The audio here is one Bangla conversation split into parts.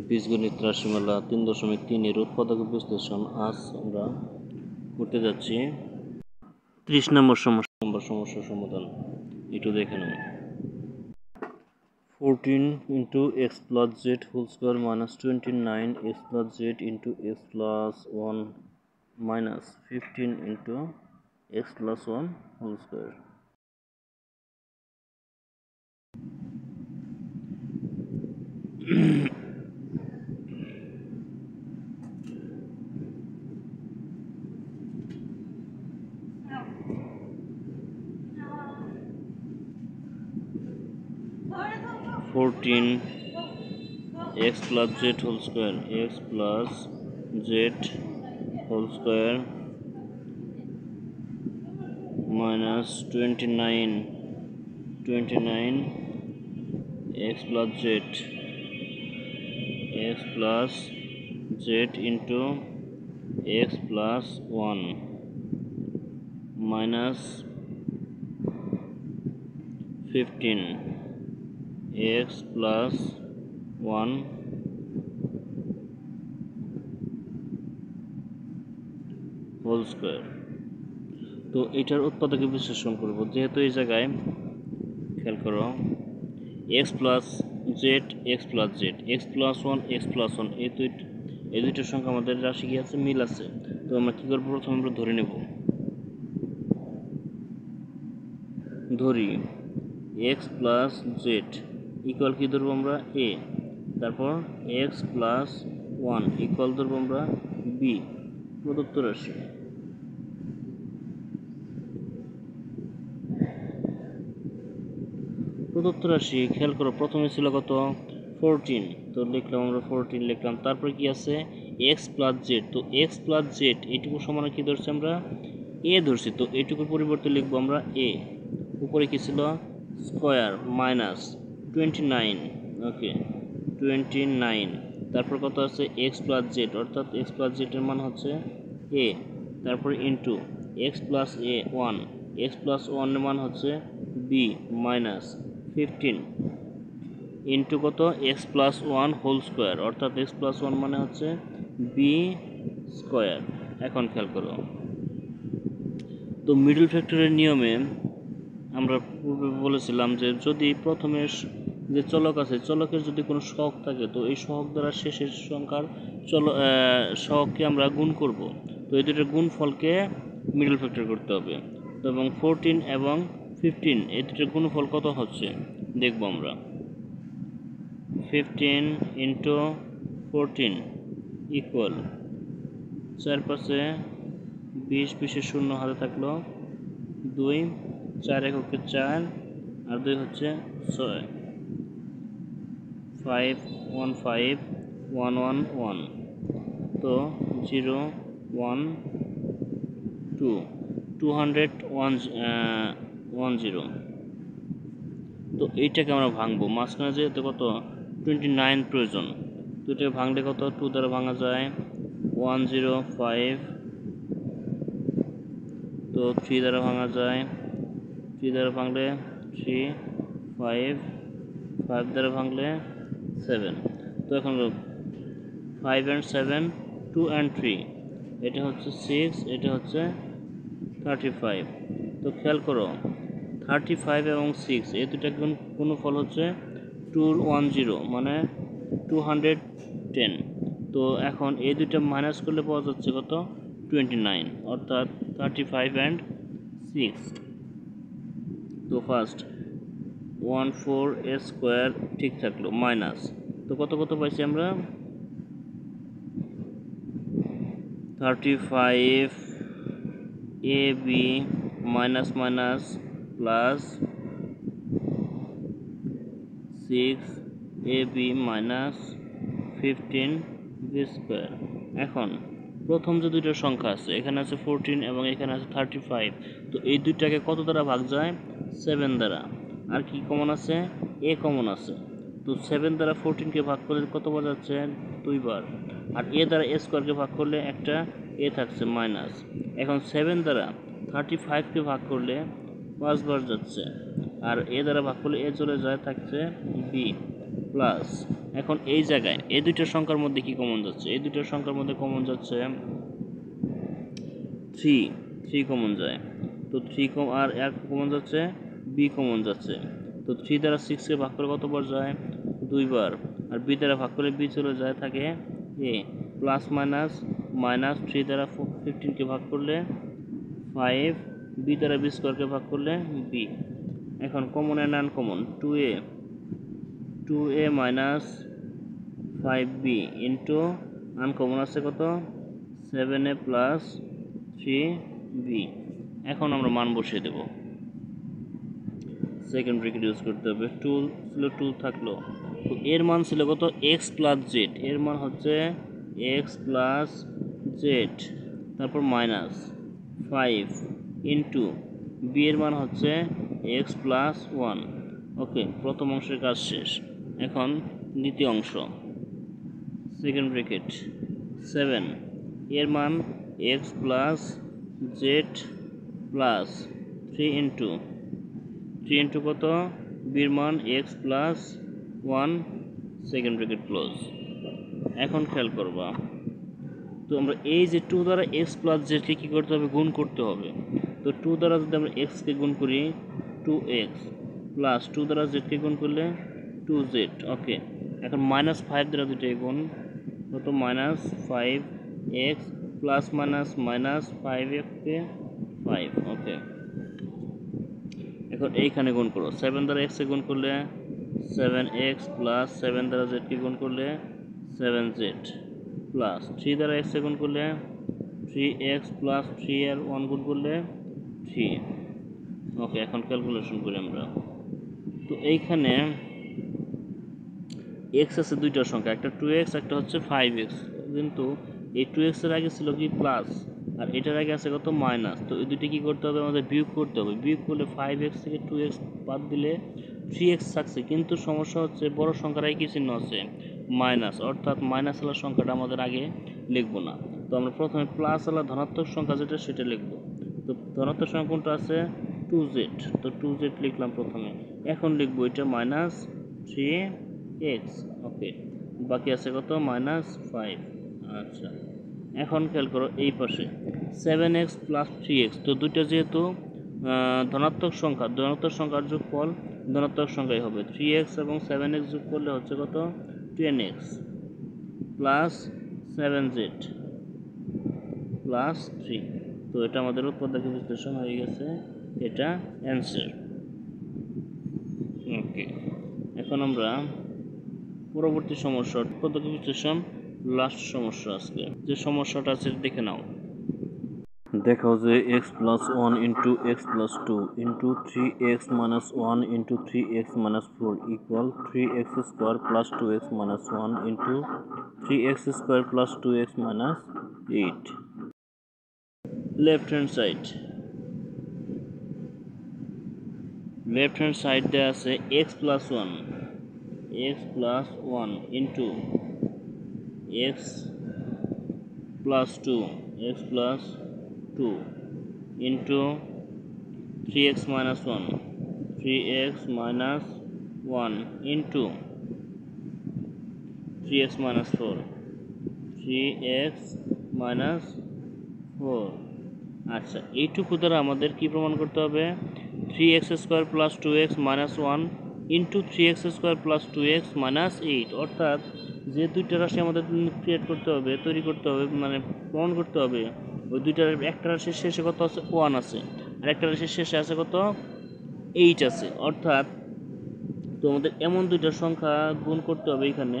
বীজগণিত রাশিমালা 3.3 এর উৎপাদক বিশ্লেষণ আজ আমরা করতে যাচ্ছি 30 নম্বর সমস্যার সমাধান। একটু দেখে নাও। 14 into x plus z whole square minus 29 x plus z into x plus 1 minus 15 into x plus 1 whole square. Fourteen x plus z whole square, x plus z whole square minus 29 x plus z into x plus 1 minus 15 x plus 1 whole square. তো এটার উৎপাদকে বিশ্লেষণ করব। যেহেতু এই জায়গায় খেয়াল করো x plus z x plus z x plus 1 x plus 1 এই দুইটার সংখ্যা আমাদের রাশি কি আছে, মিল আছে। তো আমরা কি করব, প্রথমে আমরা ধরে নেব, ধরি x plus z ইকুয়াল কি ধরবো আমরা a, তারপর x plus 1 ইকুয়াল ধরবো আমরা b, প্রদত্ত রাশি। খেয়াল করো প্রথমে ছিল কত 14, তো লিখলাম আমরা 14 লিখলাম। তারপর কি আছে x plus z, তো x plus z এইটুকু সমান কি ধরছি আমরা a ধরছি, তো এইটুকুর পরিবর্তে লিখবো আমরা a। উপরে কি ছিল স্কয়ার মাইনাস 29, ওকে 29, তারপর কত আছে x plus z, অর্থাৎ x plus z এর মান হচ্ছে a, তারপর into x plus a 1, x plus 1 এর মান হচ্ছে b মাইনাস 15 ইনটু কত x plus 1 হোল স্কোয়ার, অর্থাৎ x plus 1 মানে হচ্ছে b স্কোয়ার। এখন খেয়াল করো, তো মিডল ফ্যাক্টরের নিয়মে আমরা পূর্বে বলেছিলাম যে যদি প্রথমে যে চলক আছে, চলকের যদি কোনো সহগ থাকে, তো এই সহগ দ্বারা শেষের সংখ্যার সহগকে আমরা গুণ করব। তো এই দুটোর গুণফলকে মিডল ফ্যাক্টর করতে হবে। তো এবং 14 এবং 15 এই দুটোর গুণফল কত হচ্ছে দেখব আমরা। 15 ইন্টু 14 ইকুয়াল 4 পাশে 20, 20 শূন্য হাতে থাকলো 2, 4 এককে 4 আর 2 হচ্ছে 6, 5 1 5 1 1 1, তো 0 1 2 210। তো এইটাকে আমরা ভাঙবো, মাঝখানে যেহেতু কত 29 প্রয়োজন, তো এটাকে ভাঙলে কত 2 দ্বারা ভাঙা যায় 105, তো 3 দ্বারা ভাঙা যায়, 3 দ্বারা ভাঙলে 3, 5 দ্বারা ভাঙলে 7। তো এখন 5 and 7 2 and 3, এটা হচ্ছে 6, এটা হচ্ছে 35। তো খেয়াল করো 35 এবং 6 এই দুটা গুণফল হচ্ছে 210 মানে 210। তো এখন এই দুইটা মাইনাস করলে পাওয়া যাচ্ছে কত 29, অর্থাৎ 35 and 6। তো ফার্স্ট 14 a স্কোয়ার ঠিক থাকলো মাইনাস, তো কত পাইছি আমরা 35 ab minus minus plus 6 ab minus 15 b square. এখন প্রথম যে দুইটা সংখ্যা আছে, এখানে আছে 14 এবং এখানে আছে 35, তো এই দুইটাকে কত দ্বারা ভাগ যায় 7 দ্বারা। আর কি কমন আছে a কমন আছে, তো 7 দ্বারা 14কে ভাগ করলে কত পাওয়া যাচ্ছে 2 বার, আর a দ্বারা a স্কোয়ারকে ভাগ করলে একটা a থাকছে মাইনাস। এখন 7 দ্বারা 35কে ভাগ করলে 5 বার যাচ্ছে, আর a দ্বারা ভাগ করলে a চলে যায় থাকছে b প্লাস এখন এই জায়গায় এই দুইটা সংখ্যার মধ্যে কি কমন যাচ্ছে? এই দুইটা সংখ্যার মধ্যে কমন যাচ্ছে 3 কমন যায়। তো 3 আর এক কমন যাচ্ছে, বি কমন যাচ্ছে। তো 3 দ্বারা 6কে ভাগ করে কতবার যায়? 2 বার। আর বি দ্বারা ভাগ করলে বি চলে যায়, থাকে এ। প্লাস মাইনাস মাইনাস 3 দ্বারা 15কে ভাগ করলে 5, বি দ্বারা বি স্কোয়ারকে ভাগ করলে বি। এখন common and uncommon 2a minus 5b into uncommon আছে কত? 7a plus 3b। এখন আমরা মান বসিয়ে দেব। সেকেন্ড ব্র্যাকেট ইউজ করতে হবে। 2 ছিল, 2 থাকলো। তো এর মান ছিল কত? X plus Z. এর মান হচ্ছে এক্স প্লাস জেড, তারপর মাইনাস 5 ইন্টু বি এর মান হচ্ছে এক্স প্লাস 1। ওকে, প্রথম অংশের কাজ শেষ। এখন দ্বিতীয় অংশ, সেকেন্ড ব্র্যাকেট 7 এর মান x plus Z plus 3 into কত? বির মান x plus 1, second bracket close. এখন খেয়াল করবা, তো আমরা এই যে 2 দ্বারা এক্স প্লাস জেডকে কী করতে হবে? গুণ করতে হবে। তো 2 দ্বারা যদি আমরা এক্সকে গুণ করি 2x প্লাস 2 দ্বারা জেডকে গুণ করলে 2z। ওকে, এখন -5 দ্বারা দুটোই গুণ, কত? -5x plus minus 5xকে 5। ওকে, এখন এইখানে গুণ করো। 7 দ্বারা এক্সকে গুণ করলে 7x প্লাস 7 দ্বারা জেডকে গুণ করলে 7z প্লাস 3 দ্বারা এক্সকে গুণ করলে 3x প্লাস 3 এর 1 গুণ করলে 3। ওকে, এখন ক্যালকুলেশন করি আমরা। তো এইখানে এক্স আছে দুইটা সংখ্যা, একটা 2x, একটা হচ্ছে 5x। কিন্তু এই 2x এর আগে ছিল কি? প্লাস, আর এটার আগে আছে কত? মাইনাস। তো এই দুটি কী করতে হবে? আমাদের বিয়োগ করতে হবে। বিয়োগ করলে 5x থেকে 2x বাদ দিলে 3x থাকছে, কিন্তু সমস্যা হচ্ছে বড় সংখ্যার একই চিহ্ন আছে, মাইনাস, অর্থাৎ মাইনাস আলার সংখ্যাটা আমাদের আগে লিখবো না। তো আমরা প্রথমে প্লাস আলা ধনাত্মক সংখ্যা যেটা সেটা লিখবো। তো ধনাত্মক সংখ্যা কোনটা আছে? 2z। তো 2z লিখলাম প্রথমে। এখন লিখবো এটা মাইনাস 3x। ওকে, বাকি আছে কত? -5। আচ্ছা, এখন খেয়াল করো এই পাশে 7x প্লাস 3x। তো দুইটা যেহেতু ধনাত্মক সংখ্যার যোগফল ধনাত্মক সংখ্যাই হবে। 3x এবং 7x যোগ করলে হচ্ছে কত? 10x plus 7z plus 3। তো এটা আমাদের উৎপাদক বিশ্লেষণ হয়ে গেছে, এটা অ্যান্সার। ওকে, এখন আমরা পরবর্তী সমস্যা, উৎপাদক বিশ্লেষণ লাস্ট সমস্যা। আজকে যে সমস্যাটা আছে দেখে নাও। দেখাও যে x plus 1 into x plus 2 into 3x minus 1 into 3x minus 4 equal 3x square plus 2x minus 1 into 3x square plus 2x minus 8। Left hand side দেওয়া আছে x plus 1 into x plus 2 into 3x minus 1 into 3x minus 4 আচ্ছা, এইটুকু দ্বারা আমাদের কি প্রমাণ করতে হবে? 3x square plus 2x minus 1 into 3x square plus 2x minus 8। অর্থাৎ যে দুইটা রাশি আমাদের তৈরি করতে হবে, মানে প্রমাণ করতে হবে, ওই দুইটার একটা রাশির শেষে কত আছে? 1 আছে, আর একটা রাশির শেষে আছে কত? 8 আছে। অর্থাৎ তো আমাদের এমন দুইটা সংখ্যা গুণ করতে হবে, এখানে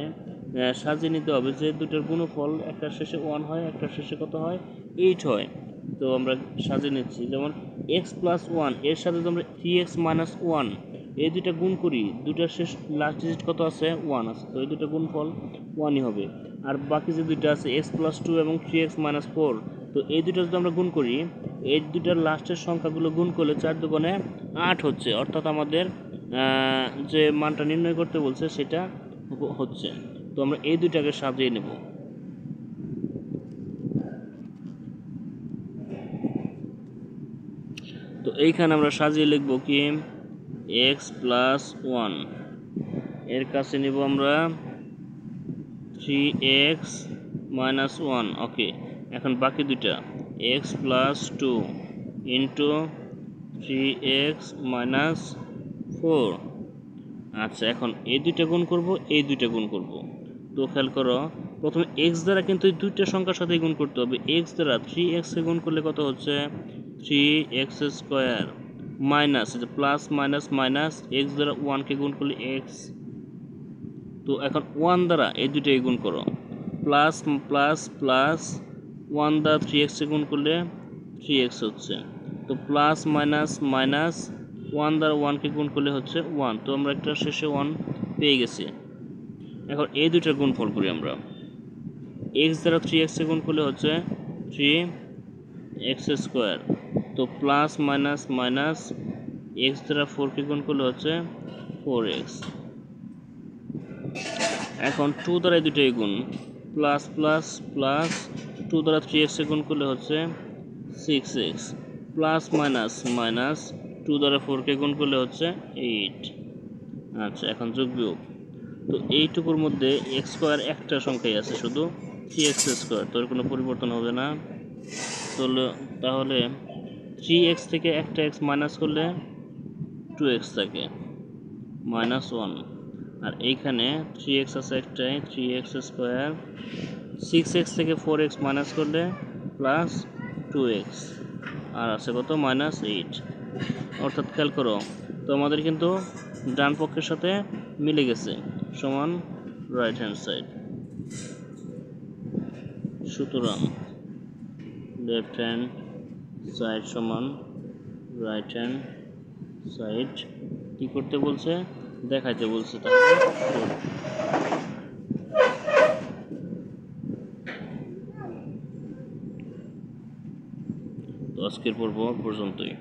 সাজিয়ে নিতে হবে যে দুইটার গুণফল একটার শেষে 1 হয়, একটার শেষে কত হয়? 8 হয়। তো আমরা সাজিয়ে নিচ্ছি, যেমন x প্লাস 1 এর সাথে যদি আমরা 3x মাইনাস 1 এই দুইটা গুণ করি, দুইটার শেষ লাস্ট ডিজিট কত আছে? 1 আছে। তো এই দুইটা গুণফল 1ই হবে। আর বাকি যে দুইটা আছে x প্লাস 2 এবং 3x মাইনাস 4, তো এই দুইটা যদি আমরা গুণ করি, এই দুইটার লাস্টের সংখ্যাগুলো গুণ করলে 4 দুগুণে 8 হচ্ছে। অর্থাৎ আমাদের যে মানটা নির্ণয় করতে বলছে সেটা হচ্ছে। তো আমরা এই দুইটাকে সাজিয়ে নেব। তো এইখানে আমরা সাজিয়ে লিখব কি? x প্লাস 1 এর কাছে নিব আমরা 3x minus 1 ওকে। এখন বাকি দুইটা x plus 2 into 3x minus 4। আচ্ছা এখন এই দুইটা গুণ করব, এই দুইটা গুণ করব। তো খেয়াল করো প্রথমে x দ্বারা কিন্তু এই দুইটা সংখ্যার সাথে গুণ করতে হবে। x দ্বারা 3x কে গুণ করলে কত হচ্ছে 3x square minus plus minus minus x দ্বারা 1 কে গুণ করলে x। তো এখন 1 দ্বারা এই দুইটাই গুণ করো, প্লাস প্লাস প্লাস 1 দ্বারা 3x কে গুণ করলে 3x হচ্ছে। তো প্লাস মাইনাস মাইনাস 1 দ্বারা 1 কে গুণ করলে হচ্ছে 1। তো আমরা একটা শেষে 1 পেয়ে গেছি। এখন এই দুইটার গুণফল করি আমরা। x দ্বারা 3x কে গুণ করলে হচ্ছে 3x স্কয়ার। তো প্লাস মাইনাস মাইনাস x দ্বারা 4 কে গুণ করলে হচ্ছে 4x। এখন 2 দ্বারা এই দুইটাই গুণ, প্লাস প্লাস প্লাস 2 দ্বারা 3x কে গুণ করলে হচ্ছে 6x, প্লাস মাইনাস মাইনাস 2 দ্বারা 4 কে গুণ করলে হচ্ছে 8। আচ্ছা এখন যোগ বিয়োগ। তো এইটুকুর মধ্যে x স্কয়ার একটা সংখ্যাই আছে শুধু 3x স্কয়ার, তো এর কোনো পরিবর্তন হবে না। তাহলে 3x থেকে একটা x মাইনাস করলে 2x থাকে মাইনাস 1। আর এইখানে 3x আছে একটাই 3x স্কয়ার, 6x থেকে 4x মাইনাস করলে প্লাস 2x, আর আছে কত মাইনাস 8। অর্থাৎ খেয়াল করো তো আমাদের কিন্তু ডান পক্ষের সাথে মিলে গেছে, সমান রাইট হ্যান্ড সাইড। সুতরাং লেফট হ্যান্ড সাইড সমান রাইট হ্যান্ড সাইড। কি করতে বলছে দেখাইতে বলছে। তাহলে তো আজকের পর্ব পর্যন্তই।